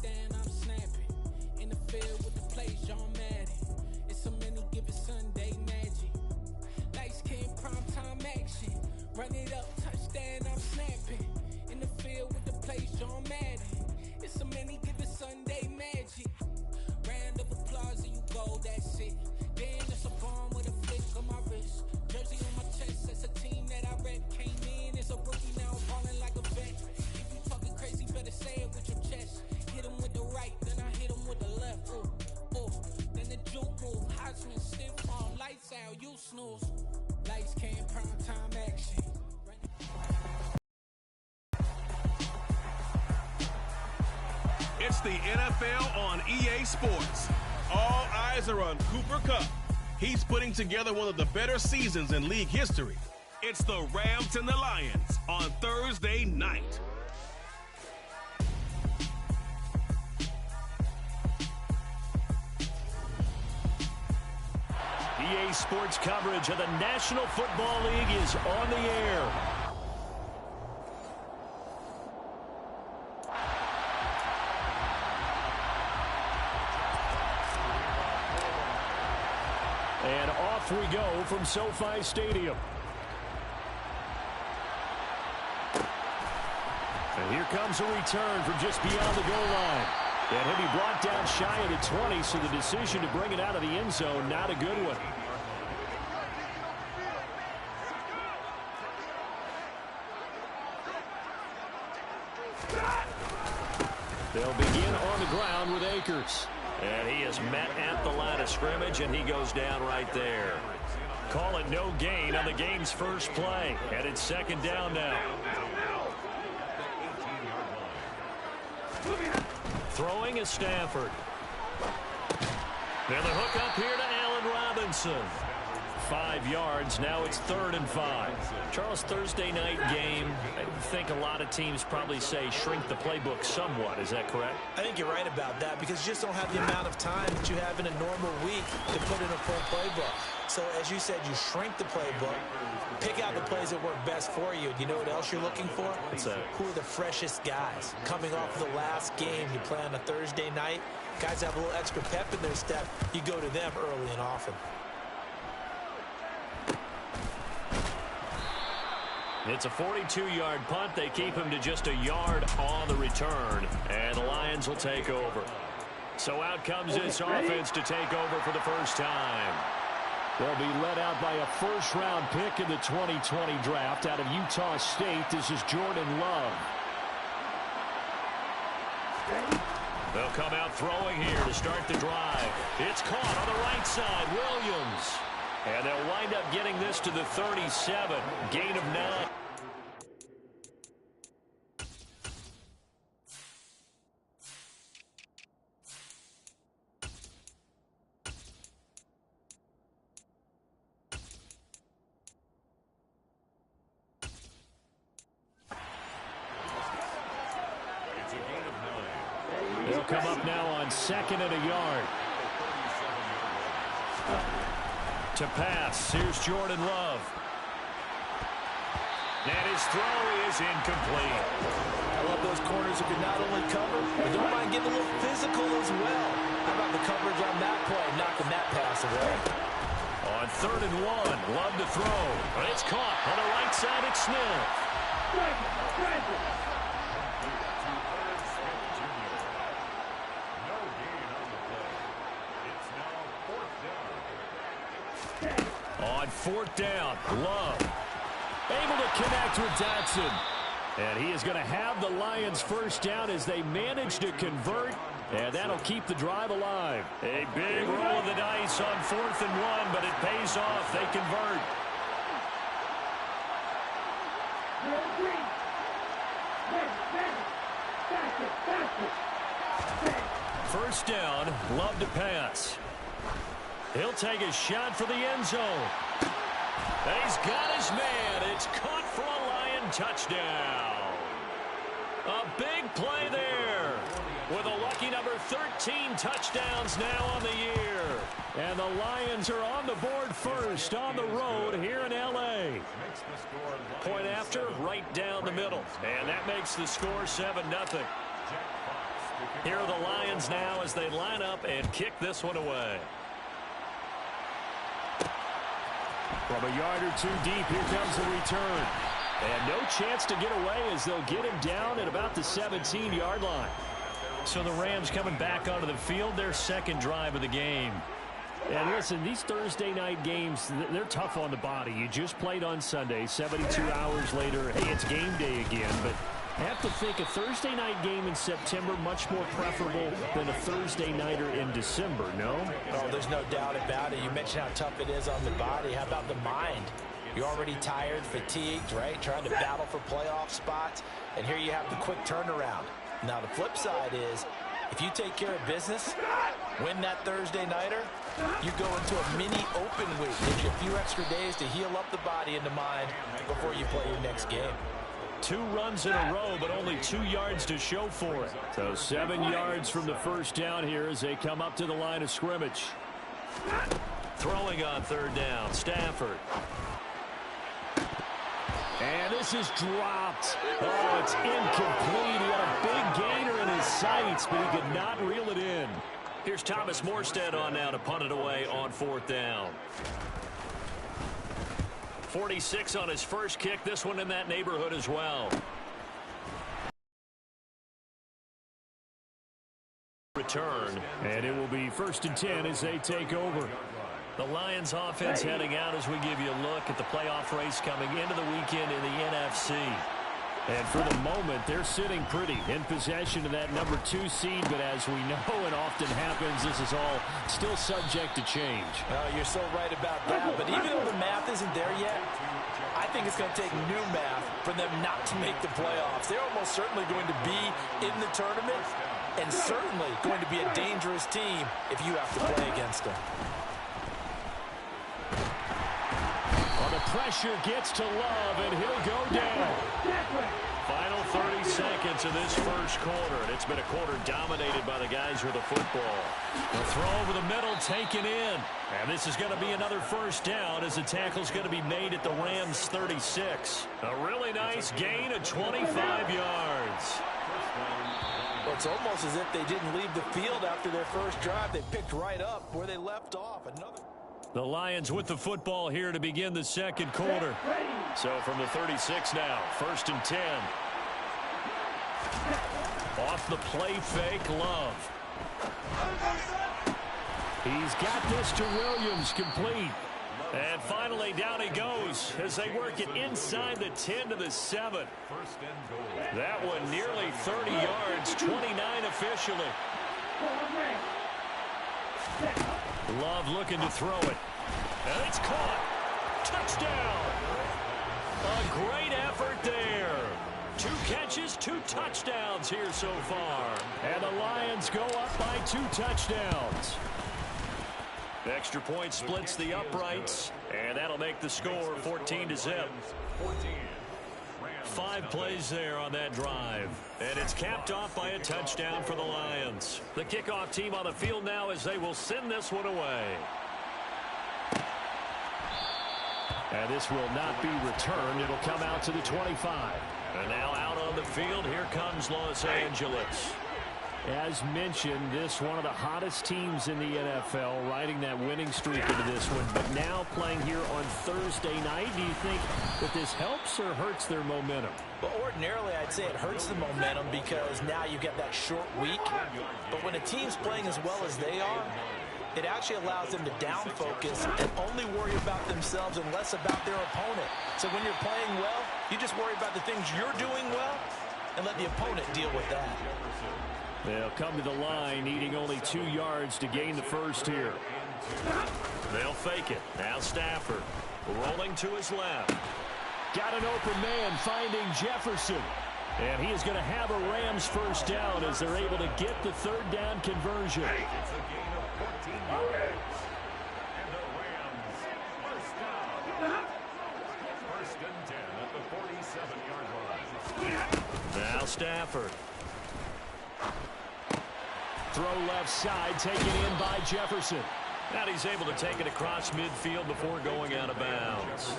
touchdown, I'm snapping. In the field with the plays, John Madden. It's a many given Sunday magic. Lights, cam, prime time action. Run it up, touchdown, I'm snapping. In the field with the plays, John Madden. It's a many given Sunday magic. Round of applause and you go, that's it. Damn, that's a bomb with a flick on my wrist. Jersey on my chest, that's a team that I rep. Came in as a rookie, now I'm falling like a vet. If you talking crazy, better say it with your chest. Hit him with the right, then I hit him with the left. Then the juke move, Heisman, stiff arm, lights out, you snooze. Lights, cam, prime time action. It's the NFL on EA Sports. All eyes are on Cooper Kupp. He's putting together one of the better seasons in league history. It's the Rams and the Lions on Thursday night. EA Sports coverage of the National Football League is on the air. And off we go from SoFi Stadium. And here comes a return from just beyond the goal line. And he'll be brought down shy of the 20, so the decision to bring it out of the end zone, not a good one. They'll begin on the ground with Akers. And he is met at the line of scrimmage, and he goes down right there. Call it no gain on the game's first play. And it's second down now. Throwing is Stafford. And the hook up here to Allen Robinson. 5 yards. Now it's 3rd and 5. Charles, Thursday night game, I think a lot of teams probably say shrink the playbook somewhat. Is that correct? I think you're right about that because you just don't have the amount of time that you have in a normal week to put in a full playbook. So, as you said, you shrink the playbook, pick out the plays that work best for you. You know what else you're looking for? Who are the freshest guys? Coming off of the last game, you play on a Thursday night. Guys have a little extra pep in their step. You go to them early and often. It's a 42-yard punt. They keep him to just a yard on the return, and the Lions will take over. So out comes this offense to take over for the first time. They'll be led out by a first-round pick in the 2020 draft out of Utah State. This is Jordan Love. They'll come out throwing here to start the drive. It's caught on the right side. Williams. And they'll wind up getting this to the 37. Gain of 9. They'll come up now on 2nd and a yard. To pass, here's Jordan Love. And his throw is incomplete. I love those corners who can not only cover, but don't mind getting a little physical as well. How about the coverage on that play, knocking that pass away? On 3rd and 1, Love to throw. But it's caught on the right side at Smith. On 4th down, Love able to connect with Dotson. And he is going to have the Lions first down as they manage to convert. And that'll keep the drive alive. A big roll of the dice on 4th and 1, but it pays off. They convert. First down, Love to pass. He'll take a shot for the end zone. And he's got his man. It's caught for a Lion touchdown. A big play there. With a lucky number 13 touchdowns now on the year. And the Lions are on the board first on the road here in L.A. Point after, right down the middle. And that makes the score 7-0. Here are the Lions now as they line up and kick this one away. From a yard or two deep, here comes the return. And no chance to get away as they'll get him down at about the 17-yard line. So the Rams coming back onto the field, their second drive of the game. And listen, these Thursday night games, they're tough on the body. You just played on Sunday, 72 hours later, hey, it's game day again. But I have to think a Thursday night game in September much more preferable than a Thursday nighter in December, no? Oh, there's no doubt about it. You mentioned how tough it is on the body. How about the mind? You're already tired, fatigued, right? Trying to battle for playoff spots. And here you have the quick turnaround. Now, the flip side is, if you take care of business, win that Thursday nighter, you go into a mini open week. Gives you a few extra days to heal up the body and the mind before you play your next game. 2 runs in a row, but only 2 yards to show for it. So 7 yards from the first down here as they come up to the line of scrimmage. Throwing on third down, Stafford. And this is dropped. Oh, it's incomplete. He had a big gainer in his sights, but he could not reel it in. Here's Thomas Morstead on now to punt it away on fourth down. 46 on his first kick. This one in that neighborhood as well. Return. And it will be 1st and 10 as they take over. The Lions offense heading out as we give you a look at the playoff race coming into the weekend in the NFC. And for the moment, they're sitting pretty in possession of that number 2 seed. But as we know it often happens, this is all still subject to change. Oh, you're so right about that. But even though the math isn't there yet, I think it's going to take new math for them not to make the playoffs. They're almost certainly going to be in the tournament and certainly going to be a dangerous team if you have to play against them. The pressure gets to Love, and he'll go down. Final 30 seconds of this first quarter, and it's been a quarter dominated by the guys with the football. The throw over the middle taken in, and this is going to be another first down as the tackle's going to be made at the Rams' 36. A really nice gain of 25 yards. Well, it's almost as if they didn't leave the field after their first drive. They picked right up where they left off. The Lions with the football here to begin the second quarter. So from the 36 now, 1st and 10. Off the play fake, Love. He's got this to Williams, complete. And finally down he goes as they work it inside the 10 to the 7. That one nearly 30 yards, 29 officially. Love looking to throw it. And it's caught. Touchdown. A great effort there. 2 catches, 2 touchdowns here so far. And the Lions go up by 2 touchdowns. Extra point splits the uprights, and that'll make the score 14-0. 5 plays there on that drive. And it's capped off by a touchdown for the Lions. The kickoff team on the field now as they will send this one away. And this will not be returned. It'll come out to the 25. And now out on the field, here comes Los Angeles. As mentioned, this one of the hottest teams in the NFL, riding that winning streak into this one. But now playing here on Thursday night, do you think that this helps or hurts their momentum? Well, ordinarily, I'd say it hurts the momentum because now you get that short week. But when a team's playing as well as they are, it actually allows them to down focus and only worry about themselves and less about their opponent. So when you're playing well, you just worry about the things you're doing well and let the opponent deal with that. They'll come to the line, needing only 2 yards to gain the first here. They'll fake it. Now Stafford rolling to his left. Got an open man finding Jefferson. And he is going to have a Rams first down as they're able to get the 3rd down conversion. Now Stafford. Throw left side, taken in by Jefferson. And he's able to take it across midfield before going out of bounds.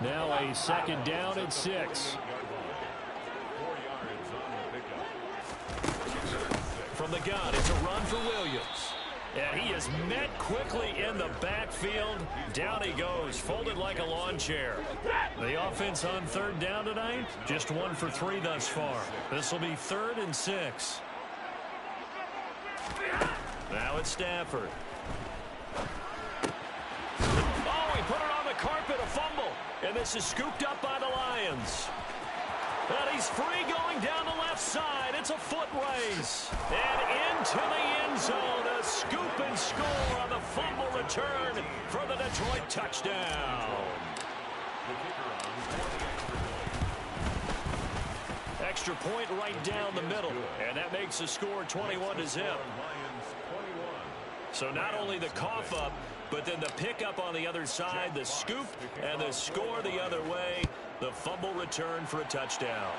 Now a 2nd down and 6. From the gun, it's a run for Williams. And he is met quickly in the backfield. Down he goes, folded like a lawn chair. The offense on third down tonight, just 1 for 3 thus far. This will be 3rd and 6. Now it's Stafford. Oh, he put it on the carpet, a fumble. And this is scooped up by the Lions. And he's free going down the left side. It's a foot race. And into the end zone. A scoop and score on the fumble return for the Detroit touchdown. Extra point right down the middle. And that makes the score 21-0. So not only the cough up, but then the pickup on the other side, the scoop, and the score the other way. The fumble return for a touchdown.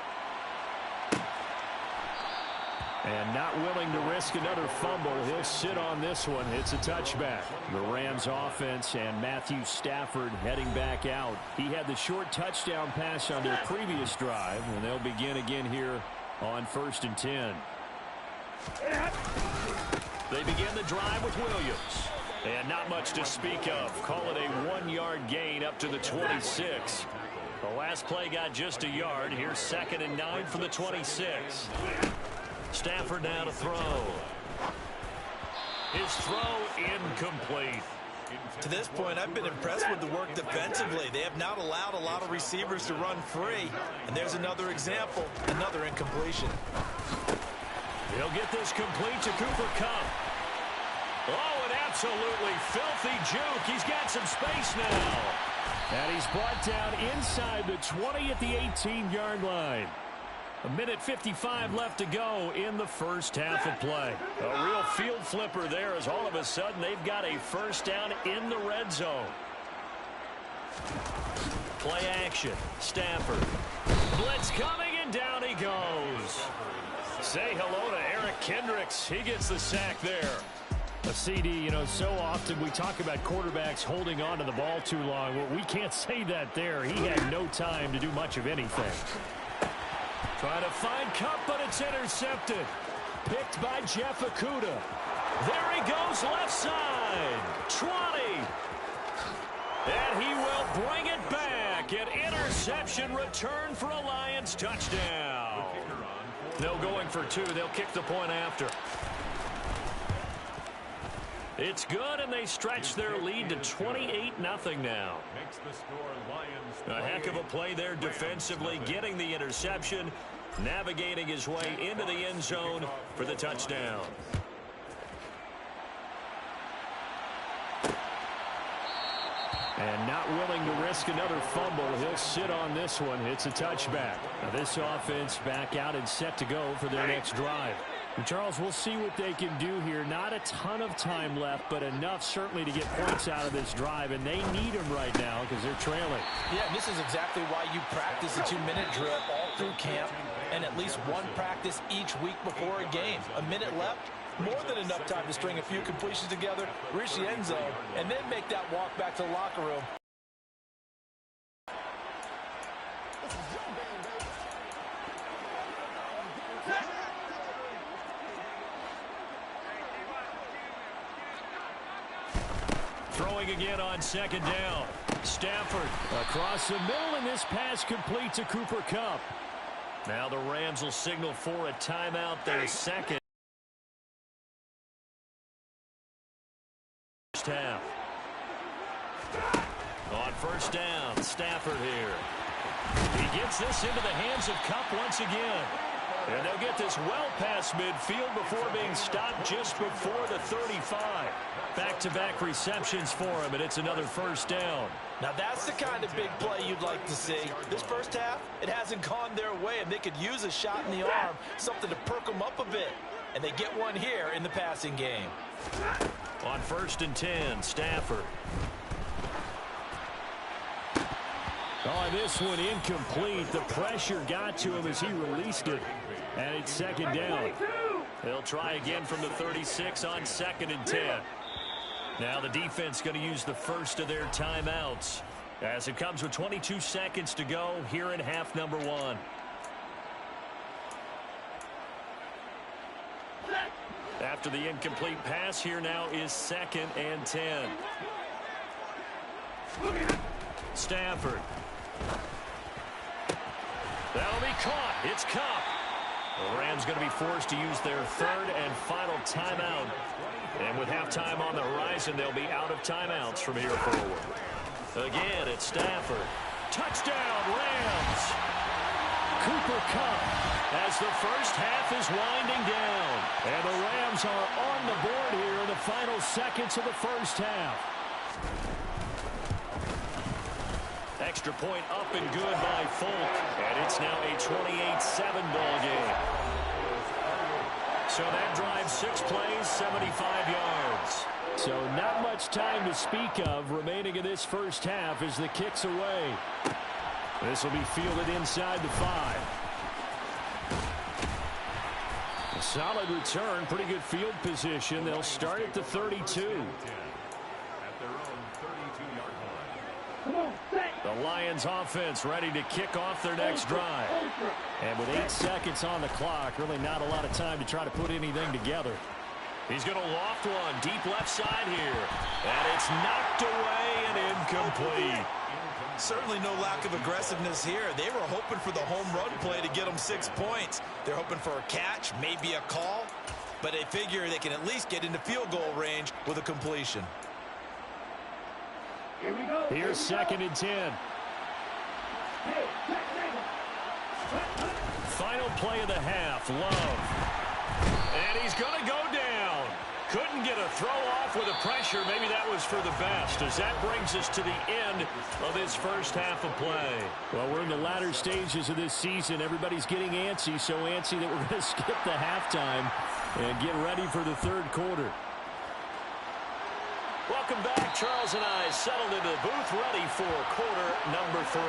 And not willing to risk another fumble. He'll sit on this one. It's a touchback. The Rams offense and Matthew Stafford heading back out. He had the short touchdown pass on their previous drive, and they'll begin again here on 1st and 10. They begin the drive with Williams. And not much to speak of. Call it a 1-yard gain up to the 26. The last play got just a yard. Here's 2nd and 9 from the 26. Stafford now to throw. His throw incomplete. To this point, I've been impressed with the work defensively. They have not allowed a lot of receivers to run free. And there's another example, another incompletion. He'll get this complete to Cooper Kupp. Oh, an absolutely filthy juke. He's got some space now. And he's brought down inside the 20 at the 18-yard line. 1:55 left to go in the first half of play. A real field flipper there as all of a sudden they've got a first down in the red zone. Play action. Stafford. Blitz coming, and down he goes. Say hello to Eric Kendricks. He gets the sack there. A CD, so often we talk about quarterbacks holding on to the ball too long. Well, we can't say that there. He had no time to do much of anything. Trying to find Kupp, but it's intercepted. Picked by Jeff Okudah. There he goes, left side. 20. And he will bring it back. An interception return for a Lions touchdown. No going for 2. They'll kick the point after. It's good, and they stretch their lead to 28-0 now. A heck of a play there defensively, getting the interception, navigating his way into the end zone for the touchdown. And not willing to risk another fumble. He'll sit on this one. It's a touchback. Now this offense back out and set to go for their next drive. And Charles, we'll see what they can do here. Not a ton of time left, but enough certainly to get points out of this drive. And they need them right now because they're trailing. Yeah, and this is exactly why you practice a 2-minute drill all through camp and at least one practice each week before a game. A minute left, more than enough time to string a few completions together, reach the end zone, and then make that walk back to the locker room. Throwing again on 2nd down. Stafford across the middle, and this pass complete to Cooper Kupp. Now the Rams will signal for a timeout, their second. Half. On 1st down, Stafford here. He gets this into the hands of Kupp once again. And they'll get this well past midfield before being stopped just before the 35. Back-to-back receptions for him, and it's another 1st down. Now that's the kind of big play you'd like to see. This first half, it hasn't gone their way, and they could use a shot in the arm, something to perk them up a bit. And they get one here in the passing game. On 1st and 10, Stafford. Oh, this one incomplete. The pressure got to him as he released it. And it's 2nd down. They'll try again from the 36 on 2nd and 10. Now the defense going to use the first of their timeouts as it comes with 22 seconds to go here in half number 1. after the incomplete pass. Here now is 2nd and 10. Stafford. That'll be caught. It's Cup. The Rams going to be forced to use their 3rd and final timeout. And with halftime on the horizon, they'll be out of timeouts from here forward. Again, it's Stafford. Touchdown, Rams. Cooper Kupp as the first half is winding down. And the Rams are on the board here in the final seconds of the first half. Extra point up and good by Folk. And it's now a 28-7 ball game. So that drives 6 plays, 75 yards. So not much time to speak of remaining in this first half as the kick's away. This will be fielded inside the 5. A solid return, pretty good field position. They'll start at the 32. The Lions offense ready to kick off their next drive. And with 8 seconds on the clock, really not a lot of time to try to put anything together. He's going to loft one deep left side here. And it's knocked away and incomplete. Certainly no lack of aggressiveness here. They were hoping for the home run play to get them 6 points. They're hoping for a catch, maybe a call. But they figure they can at least get into field goal range with a completion. Here's 2nd and 10. Final play of the half. Love. And he's going to go down. Couldn't get a throw off with the pressure. Maybe that was for the best, as that brings us to the end of this first half of play. Well, we're in the latter stages of this season. Everybody's getting antsy, so antsy that we're going to skip the halftime and get ready for the 3rd quarter. Welcome back. Charles and I settled into the booth, ready for quarter number 3.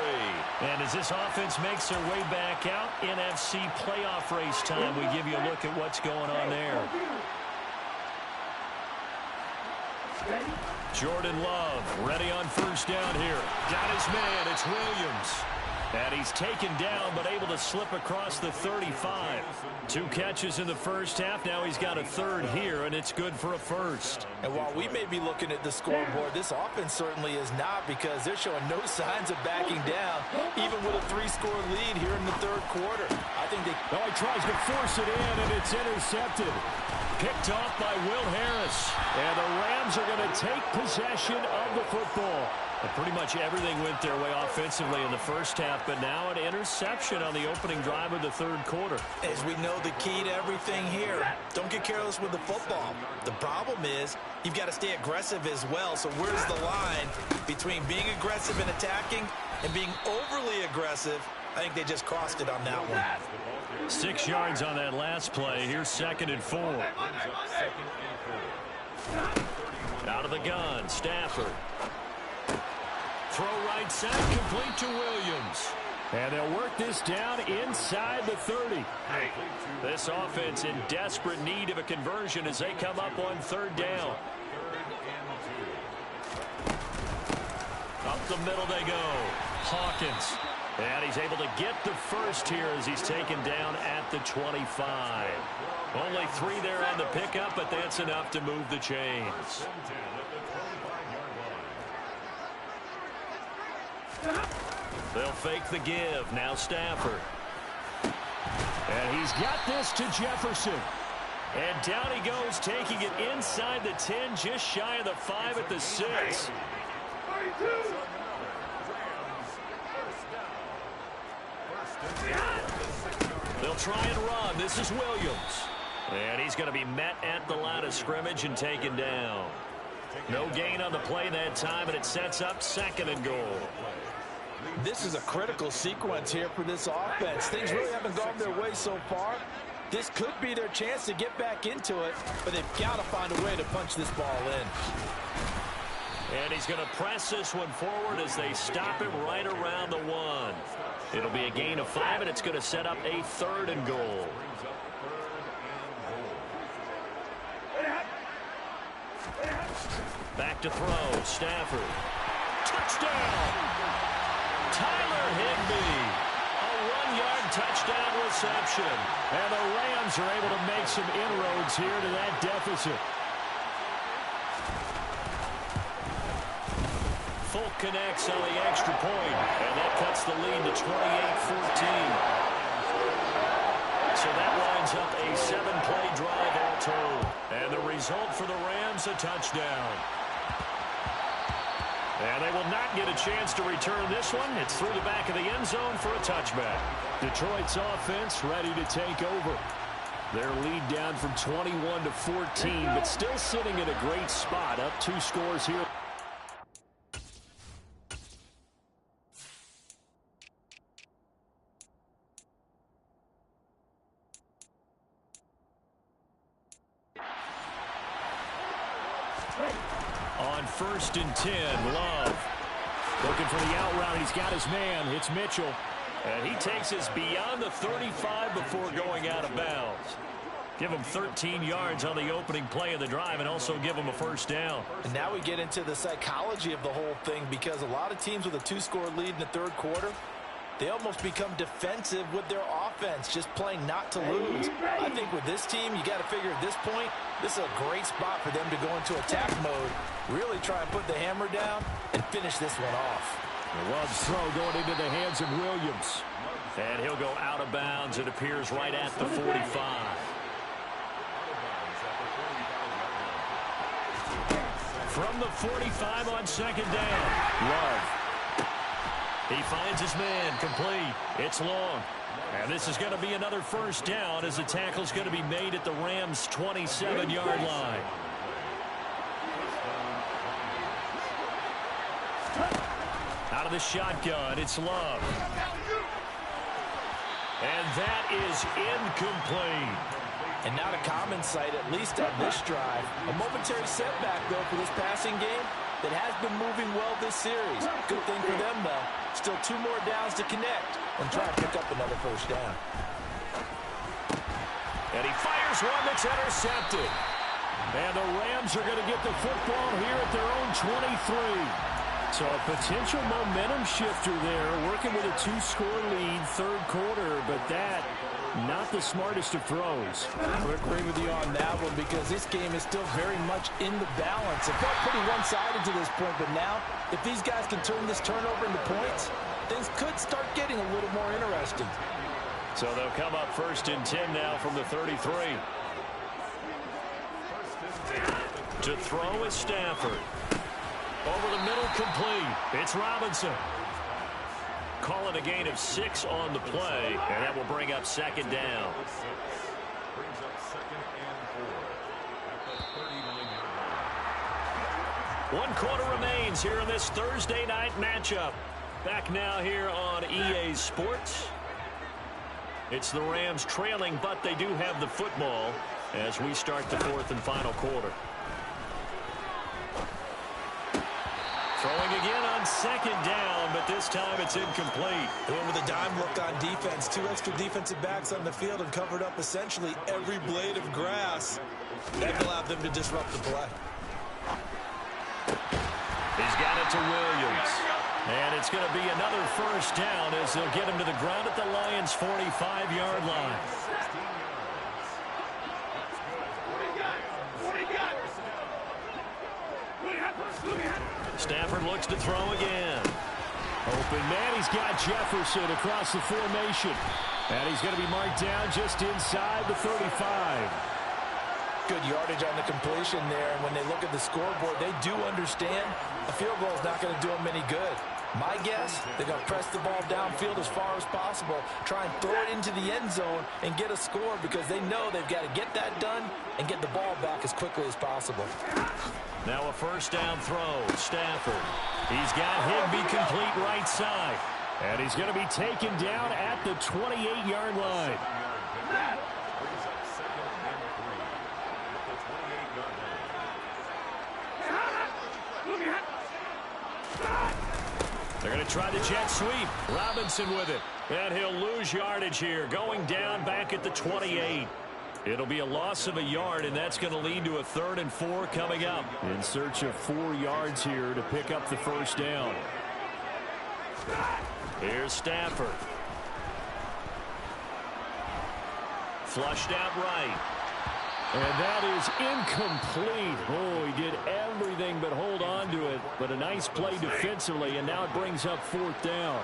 And as this offense makes their way back out, NFC playoff race time, we give you a look at what's going on there. Jordan Love ready on first down here. Got his man. It's Williams. And he's taken down, but able to slip across the 35. 2 catches in the first half. Now he's got a 3rd here, and it's good for a 1st. And while we may be looking at the scoreboard, this offense certainly is not, because they're showing no signs of backing down, even with a 3-score lead here in the 3rd quarter. I think they... Oh, he tries to force it in, and it's intercepted. Picked off by Will Harris. And the Rams are going to take possession of the football. And pretty much everything went their way offensively in the first half, but now an interception on the opening drive of the 3rd quarter. As we know, the key to everything here, don't get careless with the football. The problem is you've got to stay aggressive as well. So where's the line between being aggressive and attacking and being overly aggressive? I think they just crossed it on that one. 6 yards on that last play. Here's 2nd and 4. Out of the gun, Stafford. Throw right side, complete to Williams. And they'll work this down inside the 30. This offense in desperate need of a conversion as they come up on 3rd down. Up the middle they go. Hawkins. And he's able to get the 1st here as he's taken down at the 25. Only 3 there on the pickup, but that's enough to move the chains. They'll fake the give. Now Stafford. And he's got this to Jefferson. And down he goes, taking it inside the 10, just shy of the 5 at the 6. They'll try and run. This is Williams. And he's going to be met at the line of scrimmage and taken down. No gain on the play that time, and it sets up 2nd and goal. This is a critical sequence here for this offense. Things really haven't gone their way so far. This could be their chance to get back into it, but they've got to find a way to punch this ball in. And he's going to press this one forward as they stop him right around the 1. It'll be a gain of 5, and it's going to set up a 3rd and goal. Back to throw. Stafford. Touchdown! Tyler Higbee. A one-yard touchdown reception. And the Rams are able to make some inroads here to that deficit. Folk connects on the extra point, and that cuts the lead to 28-14. So that winds up a 7-play drive all told. And the result for the Rams, a touchdown. And they will not get a chance to return this one. It's through the back of the end zone for a touchback. Detroit's offense ready to take over. Their lead down from 21-14, but still sitting in a great spot. Up 2 scores here. On 1st and 10, Love looking for the out route. He's got his man. It's Mitchell. And he takes us beyond the 35 before going out of bounds. Give him 13 yards on the opening play of the drive and also give him a first down. And now we get into the psychology of the whole thing, because a lot of teams with a 2-score lead in the third quarter, they almost become defensive with their offense, just playing not to lose. I think with this team, you got to figure at this point, this is a great spot for them to go into attack mode, really try and put the hammer down and finish this one off. Love's throw going into the hands of Williams. And he'll go out of bounds. It appears right at the 45. From the 45 on 2nd down, Love. He finds his man, complete. It's long. And this is going to be another first down as the tackle's going to be made at the Rams' 27-yard line. Out of the shotgun, it's Love. And that is incomplete. And not a common sight, at least on this drive. A momentary setback, though, for this passing game that has been moving well this series. Good thing for them, though. Still 2 more downs to connect and try to pick up another first down. And he fires one that's intercepted. And the Rams are going to get the football here at their own 23. So a potential momentum shifter there, working with a 2-score lead, third quarter, but that, not the smartest of throws. I would agree with you on that one, because this game is still very much in the balance. It felt pretty one-sided to this point, but now, if these guys can turn this turnover into points, things could start getting a little more interesting. So they'll come up 1st and 10 now from the 33. To throw is Stafford. Over the middle, complete. It's Robinson. Call it a gain of 6 on the play, and that will bring up 2nd down. Brings up 2nd and 4 at the 39-yard line. 1 quarter remains here in this Thursday night matchup. Back now here on EA Sports. It's the Rams trailing, but they do have the football as we start the 4th and final quarter. Throwing again on 2nd down, but this time it's incomplete. They went with a dime look on defense. 2 extra defensive backs on the field and covered up essentially every blade of grass. That allowed them to disrupt the play. He's got it to Williams. And it's going to be another first down as they'll get him to the ground at the Lions' 45-yard line. Stafford looks to throw again. Open man, he's got Jefferson across the formation. And he's going to be marked down just inside the 35. Good yardage on the completion there. And when they look at the scoreboard, they do understand a field goal is not going to do them any good. My guess, they're going to press the ball downfield as far as possible, try and throw it into the end zone and get a score, because they know they've got to get that done and get the ball back as quickly as possible. Now a first down throw. Stafford. He's got Higbee complete right side. And he's going to be taken down at the 28-yard line. Brings up 2nd and 3 at the 28-yard line. They're going to try the jet sweep. Robinson with it. And he'll lose yardage here. Going down back at the 28. It'll be a loss of a yard, and that's going to lead to a 3rd and 4 coming up. In search of 4 yards here to pick up the first down. Here's Stafford. Flushed out right. And that is incomplete. Oh, he did everything but hold on to it. But a nice play defensively, and now it brings up 4th down.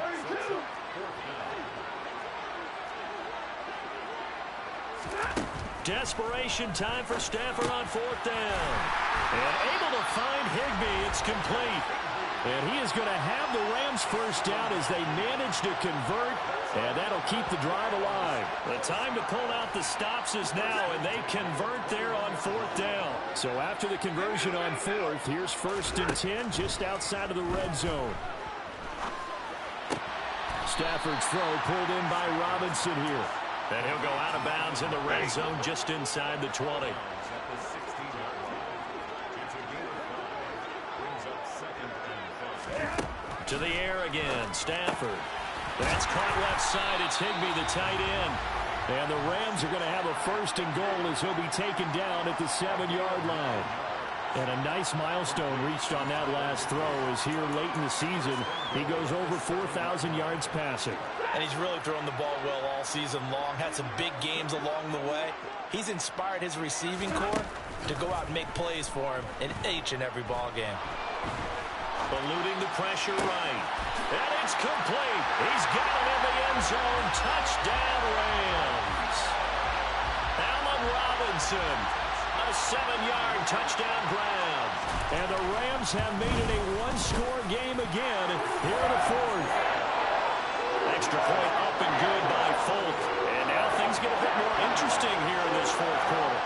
Desperation time for Stafford on 4th down. And able to find Higbee. It's complete. And he is going to have the Rams first down as they manage to convert. And that'll keep the drive alive. The time to pull out the stops is now, and they convert there on 4th down. So after the conversion on 4th, here's 1st and 10 just outside of the red zone. Stafford's throw pulled in by Robinson here. And he'll go out of bounds in the red zone just inside the 20. To the air again, Stafford. That's caught left side. It's Higbee, the tight end. And the Rams are going to have a 1st and goal as he'll be taken down at the 7-yard line. And a nice milestone reached on that last throw as here late in the season, he goes over 4,000 yards passing. And he's really thrown the ball well all season long. Had some big games along the way. He's inspired his receiving corps to go out and make plays for him in each and every ball game. Eluding the pressure right. And it's complete. He's got it in the end zone. Touchdown, Rams. Allen Robinson. A 7-yard touchdown grab. And the Rams have made it a 1-score game again here in the 4th. Extra point up and good by Folk. And now things get a bit more interesting here in this 4th quarter.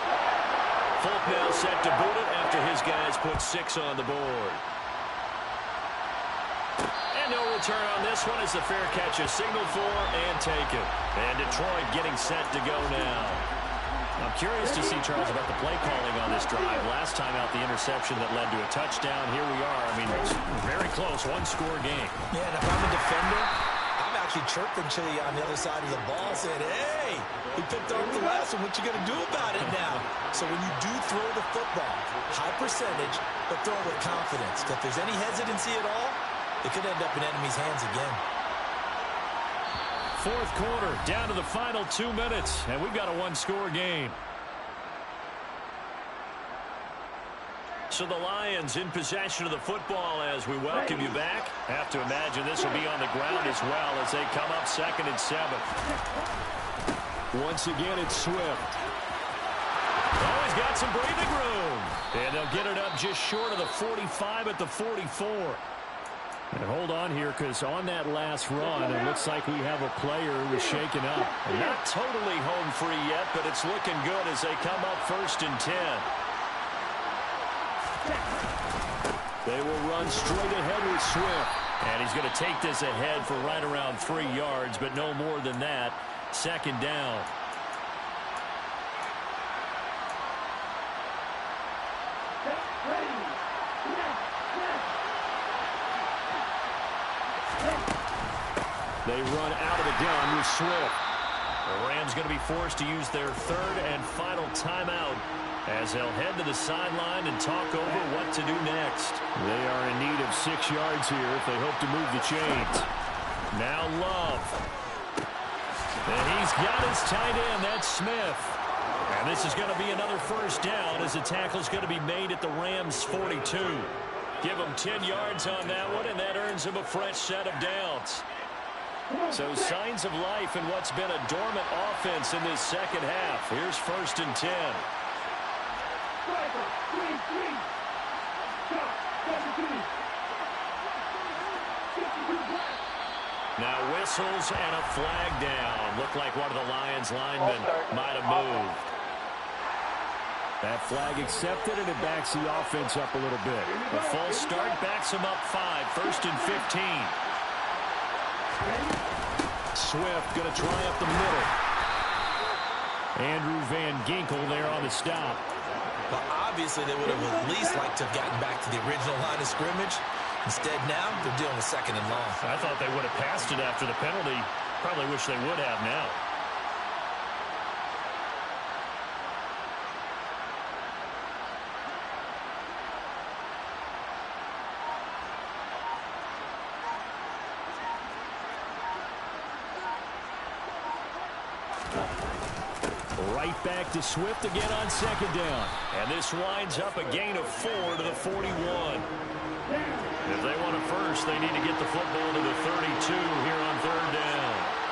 Folk now set to boot it after his guys put 6 on the board. And no return on this one as the fair catch is signaled for and taken. And Detroit getting set to go now. I'm curious to see, Charles, about the play calling on this drive. Last time out, the interception that led to a touchdown. Here we are. I mean, it's very close, 1-score game. Yeah, and if I'm a defender, I'm actually chirping Chili on the other side of the ball saying, hey, he picked off the last one. What you going to do about it now? So when you do throw the football, high percentage, but throw it with confidence. If there's any hesitancy at all, it could end up in enemy's hands again. 4th quarter, down to the final 2 minutes, and we've got a 1-score game. So the Lions in possession of the football as we welcome you back. Have to imagine this will be on the ground as well as they come up 2nd and 7. Once again, it's Swift. Oh, he's got some breathing room. And they'll get it up just short of the 45 at the 44. And hold on here, because on that last run, it looks like we have a player who was shaken up. Not totally home free yet, but it's looking good as they come up 1st and 10. They will run straight ahead with Swift. And he's going to take this ahead for right around 3 yards, but no more than that. 2nd down. They run out of the gun with Swift. The Rams going to be forced to use their 3rd and final timeout as they'll head to the sideline and talk over what to do next. They are in need of 6 yards here if they hope to move the chains. Now Love. And he's got his tight end. That's Smith. And this is going to be another 1st down as the tackle's going to be made at the Rams' 42. Give him 10 yards on that one, and that earns him a fresh set of downs. So signs of life in what's been a dormant offense in this 2nd half. Here's 1st and 10. Now whistles and a flag down. Looked like one of the Lions linemen might have moved. That flag accepted, and it backs the offense up a little bit. The false start backs him up 5. 1st and 15. Swift going to try up the middle. Andrew Van Ginkel there on the stop. Well, obviously they would have at least liked to have gotten back to the original line of scrimmage. Instead now, they're dealing with 2nd and long. I thought they would have passed it after the penalty. Probably wish they would have now. Right back to Swift again on second down. And this winds up a gain of 4 to the 41. If they want a first, they need to get the football to the 32 here on third down.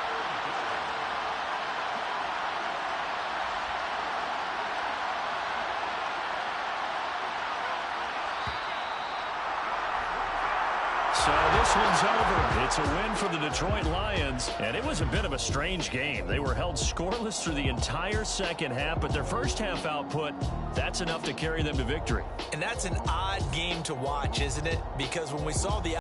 So this one's over. It's a win for the Detroit Lions, and it was a bit of a strange game. They were held scoreless through the entire second half, but their first half output, that's enough to carry them to victory. And that's an odd game to watch, isn't it? Because when we saw the